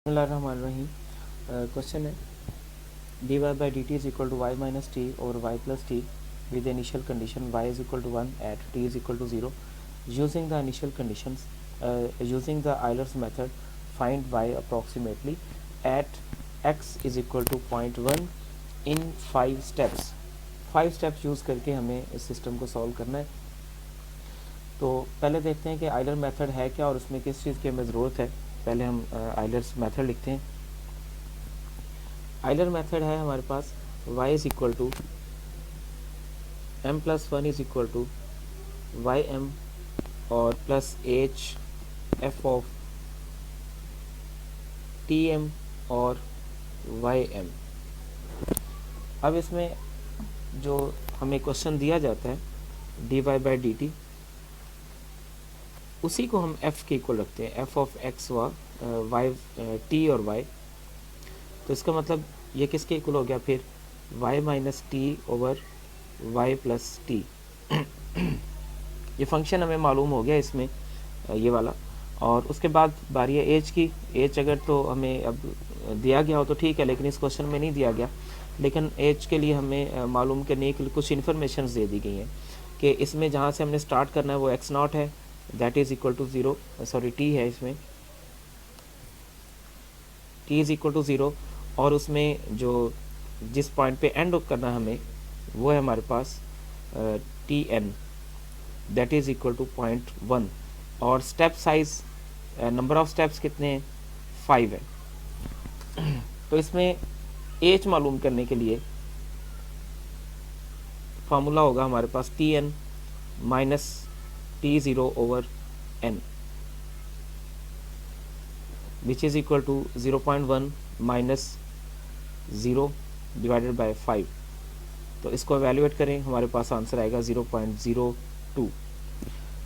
बिस्मिल्लाहिर्रहमानिर्रहीम। क्वेश्चन है dy by dt is equal to y minus t over y plus t with the initial condition y is equal to 1 at t is equal to 0. Using the initial conditions, using the Euler's method, find y approximately at x is equal to 0.1 in 5 steps. 5 steps use करके हमें इस system को solve करना है। तो पहले देखते हैं कि आइलर मेथड है क्या और उसमें किस चीज़ की हमें ज़रूरत है। पहले हम आइलर्स मेथड लिखते हैं। आइलर मेथड है हमारे पास y is equal to m plus 1 is equal to Y M और plus H F of T M और वाई एम। अब इसमें जो हमें क्वेश्चन दिया जाता है D Y by D T, उसी को हम f के इक्वल रखते हैं, f ऑफ x व y t और y। तो इसका मतलब ये किसके इक्वल हो गया फिर y minus T over y plus T. ये फंक्शन हमें मालूम हो गया इसमें ये वाला। और उसके बाद बारी है एच की। एच अगर तो हमें अब दिया गया हो तो ठीक है, लेकिन इस क्वेश्चन में नहीं दिया गया। लेकिन एच के लिए हमें मालूम करने के लिए कुछ इन्फॉर्मेशन दे दी गई हैं कि इसमें जहाँ से हमने स्टार्ट करना है वो एक्स नॉट है, that is equal to 0, sorry t है, इसमें टी इज़ इक्वल टू 0। और उसमें जो जिस पॉइंट पे एंड करना है हमें वो है हमारे पास T N, that is equal to 0.1। और step size, number of steps कितने हैं, 5 है। तो इसमें एच मालूम करने के लिए फार्मूला होगा हमारे पास T N minus T zero over N, which is equal to 0.1 minus 0 divided by 5। तो इसको एवेल्यूएट करें, हमारे पास आंसर आएगा 0.02।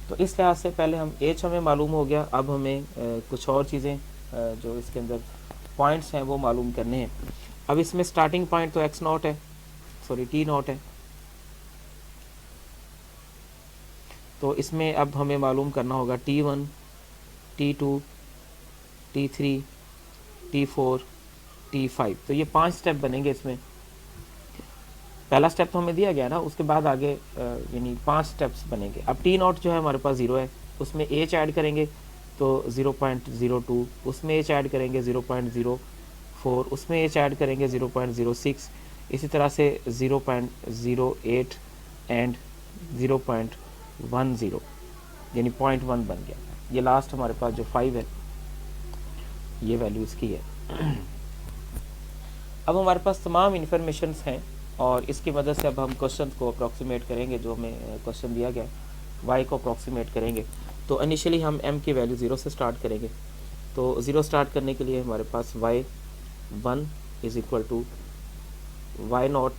तो इस लिहाज से पहले हम एच हमें मालूम हो गया। अब हमें कुछ और चीज़ें जो इसके अंदर पॉइंट्स हैं वो मालूम करने हैं। अब इसमें स्टार्टिंग पॉइंट तो एक्स नॉट है, सॉरी टी नॉट है। तो इसमें अब हमें मालूम करना होगा T1, T2, T3, T4, T5। तो ये 5 स्टेप बनेंगे इसमें। पहला स्टेप तो हमें दिया गया ना, उसके बाद आगे यानी 5 स्टेप्स बनेंगे। अब टी नॉट जो है हमारे पास 0 है, उसमें एच ऐड करेंगे तो 0.02, उसमें एच ऐड करेंगे 0.04, उसमें एच ऐड करेंगे 0.06, इसी तरह से 0.08 एंड 0.10, यानी 0.1 बन गया। ये लास्ट हमारे पास जो 5 है ये वैल्यू इसकी है। अब हमारे पास तमाम इन्फॉर्मेशंस हैं और इसकी मदद से अब हम क्वेश्चन को अप्रॉक्सीमेट करेंगे। जो हमें क्वेश्चन दिया गया y को अप्रॉक्सीमेट करेंगे। तो इनिशियली हम m की वैल्यू 0 से स्टार्ट करेंगे। तो 0 स्टार्ट करने के लिए हमारे पास y1 is equal to Y not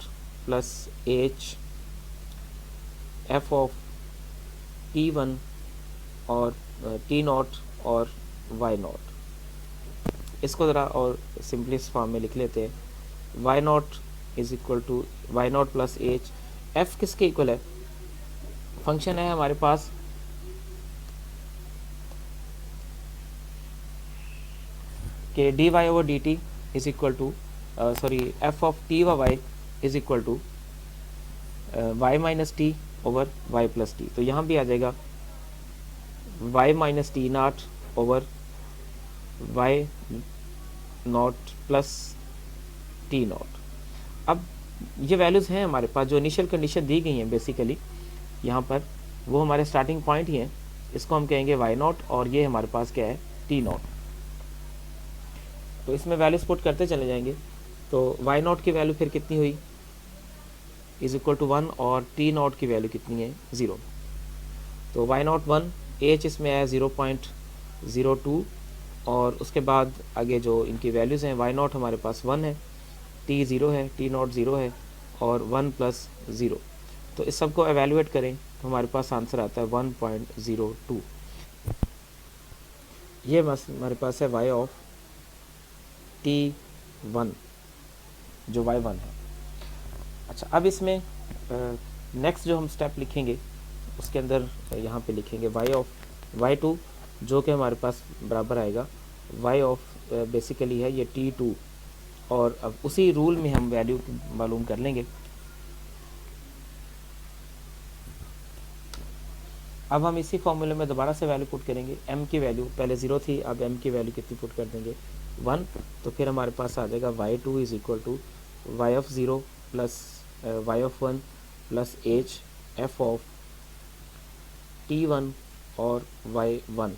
plus H F of T1 और T नॉट और y नॉट। इसको ज़रा और सिंपलेस्ट फॉर्म में लिख लेते हैं। y not is equal to Y not plus H. F किसके इक्वल है, फंक्शन है हमारे पास कि D Y over D T is equal to sorry F of T व Y is equal to Y minus T over Y plus T. तो यहाँ भी आ जाएगा Y minus T not over Y not plus T not. अब ये values हैं हमारे पास, जो इनिशियल कंडीशन दी गई हैं बेसिकली यहाँ पर, वो हमारे स्टार्टिंग पॉइंट ही हैं। इसको हम कहेंगे वाई नॉट और ये हमारे पास क्या है, टी नॉट। तो इसमें वैल्यूज पुट करते चले जाएंगे। तो वाई नॉट की वैल्यू फिर कितनी हुई, इज इक्वल टू 1, और टी नॉट की वैल्यू कितनी है, 0। तो वाई नॉट 1, एच इसमें आया 0.02, और उसके बाद आगे जो इनकी वैल्यूज़ हैं, वाई नॉट हमारे पास 1 है, टी 0 है, टी नॉट 0 है, और 1 प्लस 0। तो इस सब को एवेल्यूएट करें तो हमारे पास आंसर आता है 1.02। ये बस हमारे पास है y ऑफ T1 जो y1 है। अच्छा, अब इसमें नेक्स्ट जो हम स्टेप लिखेंगे उसके अंदर यहाँ पे लिखेंगे y ऑफ y2, जो कि हमारे पास बराबर आएगा y ऑफ बेसिकली है ये T2, और अब उसी रूल में हम वैल्यू मालूम कर लेंगे। अब हम इसी फॉर्मूले में दोबारा से वैल्यू पुट करेंगे। m की वैल्यू पहले 0 थी, अब m की वैल्यू कितनी पुट कर देंगे 1, तो फिर हमारे पास आ जाएगा y2 is equal to y of 0 plus y of 1 plus h f of t1 और y1।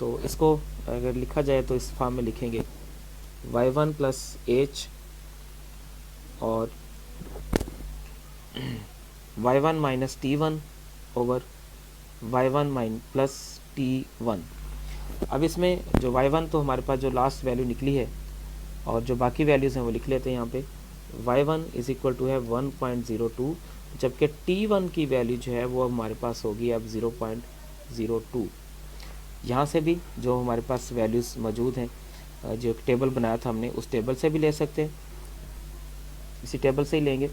तो इसको अगर लिखा जाए तो इस फॉर्म में लिखेंगे y1 प्लस h और y1 minus t1 over y1 mine plus t1। अब इसमें जो y1 तो हमारे पास जो लास्ट वैल्यू निकली है, और जो बाकी वैल्यूज़ हैं वो लिख लेते हैं यहाँ पे। y1 इज इक्वल टू है 1.02, जबकि t1 की वैल्यू जो है वो हमारे पास होगी अब 0.02। यहाँ से भी जो हमारे पास वैल्यूज़ मौजूद हैं, जो टेबल बनाया था हमने, उस टेबल से भी ले सकते हैं, इसी टेबल से ही लेंगे,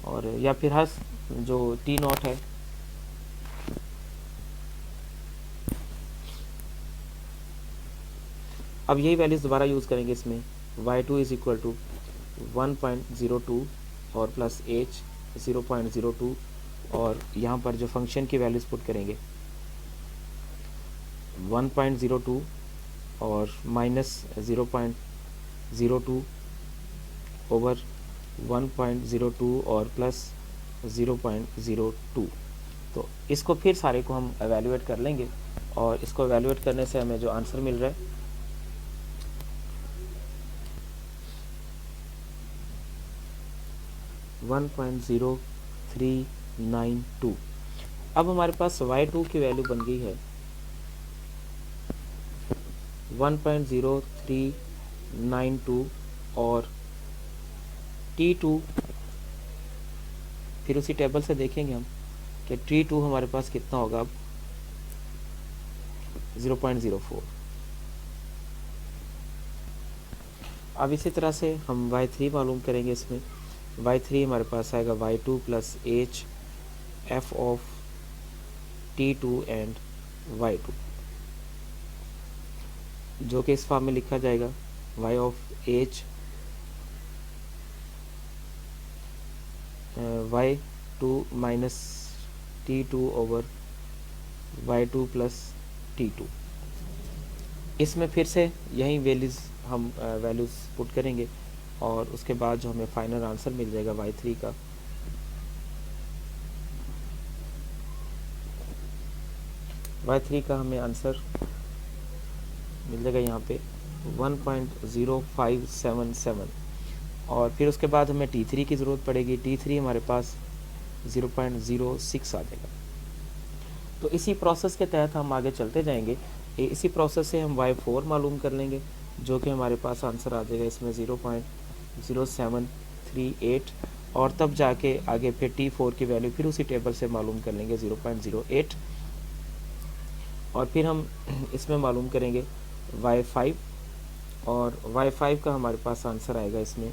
और या फिर हर जो t0 है अब यही वैल्यूज़ दोबारा यूज़ करेंगे इसमें। y2 इज इक्वल टू 1.02 और प्लस h 0.02, और यहाँ पर जो फंक्शन की वैल्यूज़ पुट करेंगे 1.02 और माइनस 0.02 ओवर 1.02 और प्लस 0.02। तो इसको फिर सारे को हम एवेल्यूएट कर लेंगे, और इसको एवेल्यूएट करने से हमें जो आंसर मिल रहा है 1.0392। अब हमारे पास y2 की वैल्यू बन गई है 1.0392, और t2 फिर उसी टेबल से देखेंगे हम कि t2 हमारे पास कितना होगा अब 0.04। अब इसी तरह से हम y3 मालूम करेंगे। इसमें y3 हमारे पास आएगा y2 plus h f of t2 and y2, जो कि इस फॉर्म में लिखा जाएगा y of h y2 minus t2 over y2 plus t2। इसमें फिर से यही वैल्यूज़ हम वैल्यूज़ पुट करेंगे, और उसके बाद जो हमें फाइनल आंसर मिल जाएगा y3 का हमें आंसर मिल जाएगा यहाँ पे 1.0577, और फिर उसके बाद हमें t3 की ज़रूरत पड़ेगी। t3 हमारे पास 0.06 आ जाएगा। तो इसी प्रोसेस के तहत हम आगे चलते जाएंगे। इसी प्रोसेस से हम y4 मालूम कर लेंगे, जो कि हमारे पास आंसर आ जाएगा इसमें 0.0738, और तब जाके आगे फिर t4 की वैल्यू फिर उसी टेबल से मालूम कर लेंगे 0.08, और फिर हम इसमें मालूम करेंगे y5, और y5 का हमारे पास आंसर आएगा इसमें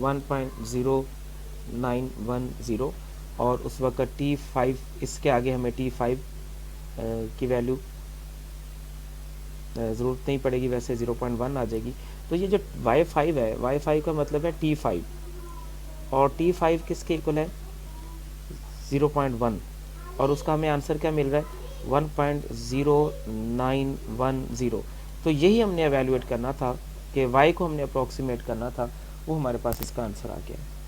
1.0910, और उस वक्त t5 इसके आगे हमें t5 की वैल्यू ज़रूरत नहीं पड़ेगी, वैसे 0.1 आ जाएगी। तो ये जो y5 है, y5 का मतलब है t5, और t5 किसके इक्वल है 0.1, और उसका हमें आंसर क्या मिल रहा है 1.0910। तो यही हमने एवेल्यूएट करना था कि y को हमने अप्रॉक्सीमेट करना था, वो हमारे पास इसका आंसर आ गया है।